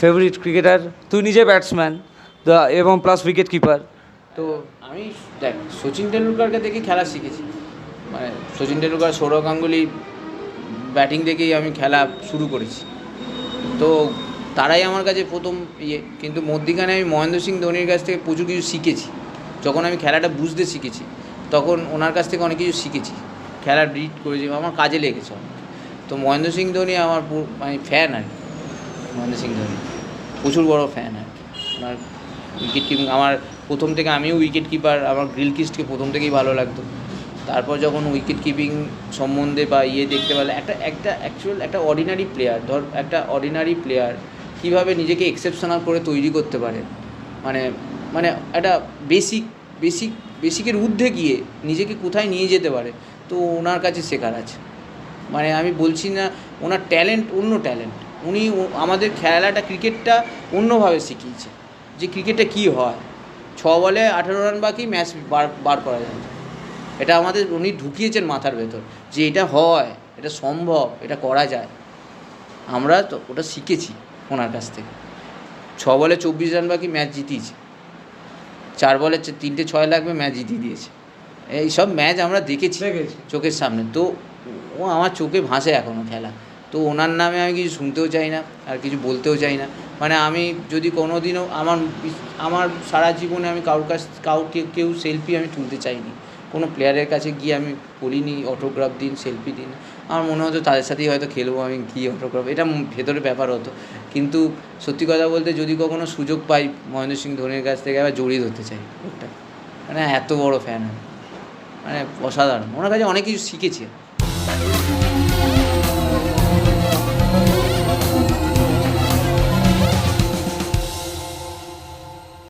Favourite cricketer? তুই নিজে batsman এবং প্লাস উইকেট কিপার, তো আমি দেখ সচিন টেন্ডুলকারকে দেখে খেলা শিখেছি, মানে সচিন টেন্ডুলকার, সৌরভ গাঙ্গুলি ব্যাটিং দেখেই আমি খেলা শুরু করেছি। তো তারাই আমার কাছে প্রথম কিন্তু মধ্যিখানে আমি মহেন্দ্র সিং ধোনির কাছ থেকে প্রচুর কিছু শিখেছি। যখন আমি খেলাটা বুঝতে শিখেছি তখন ওনার কাছ থেকে অনেক কিছু শিখেছি, খেলা রিড করেছি, আমার কাজে লেগেছে অনেক। তো মহেন্দ্র সিং ধোনি আমার মানে ফ্যান আর কি, মহেন্দ্র সিং ধোনি প্রচুর বড় ফ্যান আর কি। ওনার উইকেট কিপিং আমার প্রথম থেকে, আমিও উইকেট কিপার, আমার গ্রিলকিস্টকে প্রথম থেকেই ভালো লাগতো। তারপর যখন উইকেট কিপিং সম্বন্ধে বা দেখতে পেলে একটা অর্ডিনারি প্লেয়ার, একটা অর্ডিনারি প্লেয়ার কীভাবে নিজেকে এক্সেপশনাল করে তৈরি করতে পারে, মানে মানে একটা বেসিকের ঊর্ধ্বে গিয়ে নিজেকে কোথায় নিয়ে যেতে পারে, তো ওনার কাছে শেখার আছে। মানে আমি বলছি না ওনার ট্যালেন্ট, অন্য ট্যালেন্ট, উনি আমাদের খেলাটা, ক্রিকেটটা অন্যভাবে শিখিয়েছে, যে ক্রিকেটটা কী হয়, 6 বলে 18 রান বাকি ম্যাচ বার করা যায়, এটা আমাদের উনি ঢুকিয়েছেন মাথার ভেতর, যে এটা হয়, এটা সম্ভব, এটা করা যায়। আমরা তো ওটা শিখেছি ওনার কাছ থেকে। 6 বলে 24 রান বাকি ম্যাচ জিতিয়েছে, 4 বলে 3টে 6 লাগবে ম্যাচ জিতিয়ে দিয়েছে। এইসব ম্যাচ আমরা দেখেছি চোখের সামনে, তো ও আমার চোখে ভাসে এখনও খেলা। তো ওনার নামে আমি কিছু শুনতেও চাই না আর কিছু বলতেও চাই না। মানে আমি যদি কোনো দিনও আমার সারা জীবনে আমি কেউ সেলফি আমি তুলতে চাইনি, কোনো প্লেয়ারের কাছে গিয়ে আমি বলিনি অটোগ্রাফ দিন, সেলফি দিন। আমার মনে হতো তাদের সাথেই হয়তো খেলবো, আমি কী অটোগ্রাফ, এটা ভেতরে ব্যাপার হতো। কিন্তু সত্যি কথা বলতে যদি কখনো সুযোগ পাই মহেন্দ্র সিং ধোনির কাছ থেকে, আবার জড়িয়ে ধরতে চাই ওটা, মানে এত বড় ফ্যান আমি, মানে অসাধারণ, ওনার কাছে অনেক কিছু শিখেছি।